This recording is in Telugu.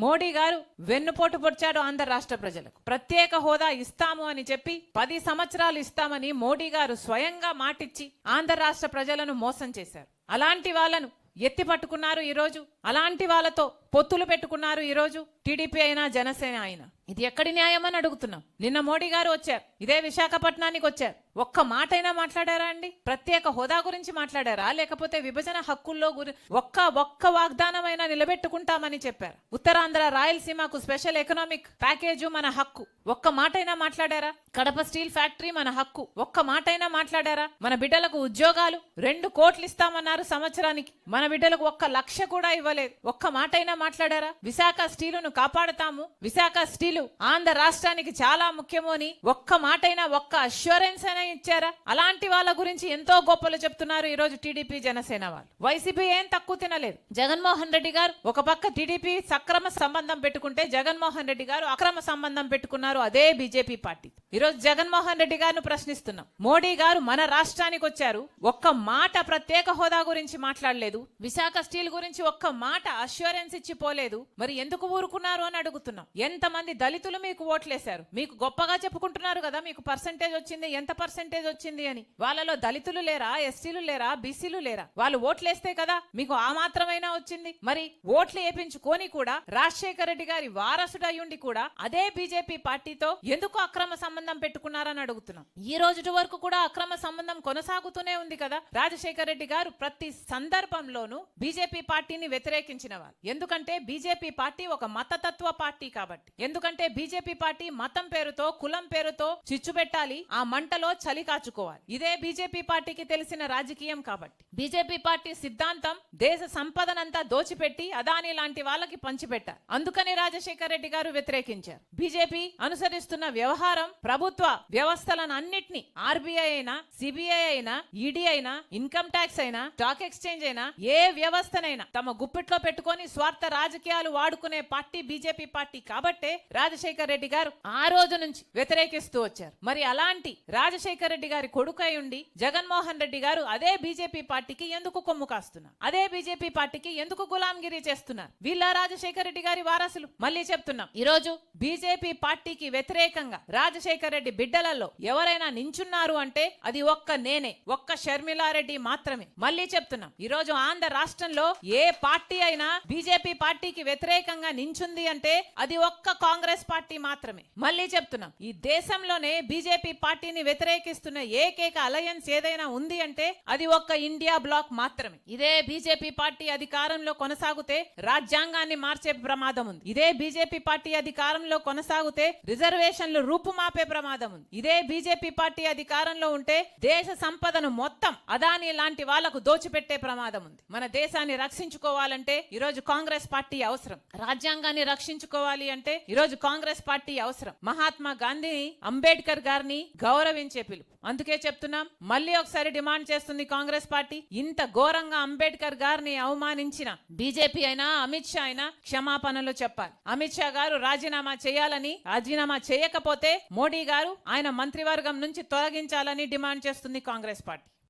మోడీ గారు వెన్నుపోటు పొడిచాడు ఆంధ్ర రాష్ట్ర ప్రజలకు. ప్రత్యేక హోదా ఇస్తాము అని చెప్పి 10 సంవత్సరాలు ఇస్తామని మోడీ గారు స్వయంగా మాటిచ్చి ఆంధ్ర రాష్ట్ర ప్రజలను మోసం చేశారు. అలాంటి వాళ్ళను ఎత్తి పట్టుకున్నారు ఈరోజు. అలాంటి వాళ్ళతో పొత్తులు పెట్టుకున్నారు ఈరోజు టీడీపీ అయినా జనసేన అయినా. ఇది ఎక్కడి న్యాయం అని అడుగుతున్నాం. నిన్న మోడీ గారు వచ్చారు, ఇదే విశాఖపట్నానికి వచ్చారు. ఒక్క మాటైనా మాట్లాడారా అండి? ప్రత్యేక హోదా గురించి మాట్లాడారా? లేకపోతే విభజన హక్కుల్లో ఒక్క వాగ్దానమైనా నిలబెట్టుకుంటామని చెప్పారు. ఉత్తరాంధ్ర రాయలసీమకు స్పెషల్ ఎకనామిక్ ప్యాకేజు మన హక్కు, ఒక్క మాటైనా మాట్లాడారా? కడప స్టీల్ ఫ్యాక్టరీ మన హక్కు, ఒక్క మాటైనా మాట్లాడారా? మన బిడ్డలకు ఉద్యోగాలు 2 కోట్లు ఇస్తామన్నారు సంవత్సరానికి, మన బిడ్డలకు 1 లక్ష కూడా ఇవ్వలేదు. ఒక్క మాటైనా మాట్లాడారా? విశాఖ స్టీలును కాపాడుతాము, విశాఖ స్టీలు ఆంధ్ర రాష్ట్రానికి చాలా ముఖ్యము అని ఒక్క మాటైనా, ఒక్క అష్యూరెన్స్ అయినా ఇచ్చారా? అలాంటి వాళ్ళ గురించి ఎంతో గొప్పలు చెప్తున్నారు ఈ రోజు టీడీపీ జనసేన వాళ్ళు. వైసీపీ ఏం తక్కువ తినలేదు. జగన్మోహన్ రెడ్డి గారు ఒక పక్క టీడీపీ సక్రమ సంబంధం పెట్టుకుంటే, జగన్మోహన్ రెడ్డి గారు అక్రమ సంబంధం పెట్టుకున్నారు అదే బీజేపీ పార్టీ. ఈ రోజు జగన్మోహన్ రెడ్డి గారిని ప్రశ్నిస్తున్నాం. మోడీ గారు మన రాష్ట్రానికి వచ్చారు, ఒక్క మాట ప్రత్యేక హోదా గురించి మాట్లాడలేదు, విశాఖ స్టీల్ గురించి ఒక్క మాట అష్యూరెన్స్ ఇచ్చి పోలేదు. మరి ఎందుకు ఊరుకున్నారు అని అడుగుతున్నాం. ఎంతమంది దళితులు మీకు ఓట్లేశారు? మీకు గొప్పగా చెప్పుకుంటున్నారు కదా మీకు పర్సెంటేజ్ వచ్చింది, ఎంత పర్సెంటేజ్ వచ్చింది అని. వాళ్ళలో దళితులు లేరా, ఎస్టీలు లేరా, బీసీలు లేరా? వాళ్ళు ఓట్లేస్తే కదా మీకు ఆ మాత్రమైనా వచ్చింది. మరి ఓట్లు వేపించుకొని కూడా రాజశేఖర రెడ్డి గారి వారసుడు అయ్యుండి కూడా అదే బీజేపీ పార్టీతో ఎందుకు అక్రమ సంబంధం పెట్టుకున్నారని అడుగుతున్నాం. ఈ రోజు వరకు కూడా అక్రమ సంబంధం కొనసాగుతూనే ఉంది కదా. రాజశేఖర రెడ్డి గారు ప్రతి సందర్భంలోనూ బీజేపీ పార్టీని వ్యతిరేకించిన వాళ్ళు. ఎందుకంటే బీజేపీ పార్టీ ఒక మతతత్వ పార్టీ కాబట్టి. ఎందుకంటే బీజేపీ పార్టీ మతం పేరుతో, కులం పేరుతో చిచ్చు పెట్టాలి, ఆ మంటలో చలి కాచుకోవాలి. ఇదే బీజేపీ పార్టీకి తెలిసిన రాజకీయం కాబట్టి. బీజేపీ పార్టీ సిద్ధాంతం దేశ సంపదనంతా దోచిపెట్టి అదాని లాంటి వాళ్ళకి పంచిపెట్టారు. అందుకని రాజశేఖర రెడ్డి గారు వ్యతిరేకించారు. బీజేపీ అనుసరిస్తున్న వ్యవహారం ప్రభుత్వ వ్యవస్థలను అన్నిటినీ, ఆర్బీఐ అయినా, సిబిఐ అయినా, ఈడీ అయినా, ఇన్కమ్ ట్యాక్స్ అయినా, స్టాక్ ఎక్స్చేంజ్ అయినా, ఏ వ్యవస్థనైనా తమ గుప్పిట్లో పెట్టుకొని స్వార్థ రాజకీయాలు వాడుకునే పార్టీ బీజేపీ పార్టీ కాబట్టే రాజశేఖర రెడ్డి గారు ఆ రోజు నుంచి వ్యతిరేకిస్తూ వచ్చారు. మరి అలాంటి రాజశేఖర రెడ్డి గారి కొడుకై ఉండి జగన్మోహన్ రెడ్డి గారు అదే బీజేపీ పార్టీకి ఎందుకు కొమ్ము కాస్తున్నారు? అదే బీజేపీ పార్టీకి ఎందుకు గులాంగిరి చేస్తున్నారు? వీళ్ళ రాజశేఖర రెడ్డి గారి వారసులు. మళ్ళీ చెప్తున్నాం, ఈ రోజు బీజేపీ పార్టీకి వ్యతిరేకంగా రాజశేఖర రెడ్డి బిడ్డలలో ఎవరైనా నించున్నారు అంటే అది నేనే, ఒక్క షర్మిలారెడ్డి మాత్రమే. మళ్ళీ చెప్తున్నాం, ఈ రోజు ఆంధ్ర రాష్ట్రంలో ఏ పార్టీ అయినా బీజేపీ పార్టీకి వ్యతిరేకంగా నించుంది అంటే అది ఒక్క కాంగ్రెస్ పార్టీ మాత్రమే. మళ్ళీ చెప్తున్నాం, ఈ దేశంలోనే బీజేపీ పార్టీని వ్యతిరేకిస్తున్న ఏకైక అలయన్స్ ఏదైనా ఉంది అంటే అది ఒక్క ఇండియా బ్లాక్ మాత్రమే. ఇదే బీజేపీ పార్టీ అధికారంలో కొనసాగితే రాజ్యాంగాన్ని మార్చే ప్రమాదం ఉంది. ఇదే బీజేపీ పార్టీ అధికారంలో కొనసాగితే రిజర్వేషన్లు రూపుమాపే ప్రమాదం ఉంది. ఇదే బీజేపీ పార్టీ అధికారంలో ఉంటే దేశ సంపదను మొత్తం అదాని లాంటి వాళ్లకు దోచిపెట్టే ప్రమాదం ఉంది. మన దేశాన్ని రక్షించుకోవాలంటే ఈరోజు కాంగ్రెస్ పార్టీ అవసరం. రాజ్యాంగాన్ని రక్షించుకోవాలి అంటే ఈరోజు కాంగ్రెస్ పార్టీ అవసరం. మహాత్మా గాంధీ, అంబేద్కర్ గారిని గౌరవించే పిలుపు. అందుకే చెప్తున్నాం, మళ్ళీ ఒకసారి డిమాండ్ చేస్తుంది కాంగ్రెస్ పార్టీ. ఇంత ఘోరంగా అంబేద్కర్ గారిని అవమానించిన బీజేపీ అయినా, అమిత్ షా అయినా క్షమాపణలు చెప్పాలి. అమిత్ షా గారు రాజీనామా చేయాలని, రాజీనామా చేయకపోతే మోడీ గారు ఆయన మంత్రివర్గం నుంచి తొలగించాలని డిమాండ్ చేస్తుంది కాంగ్రెస్ పార్టీ.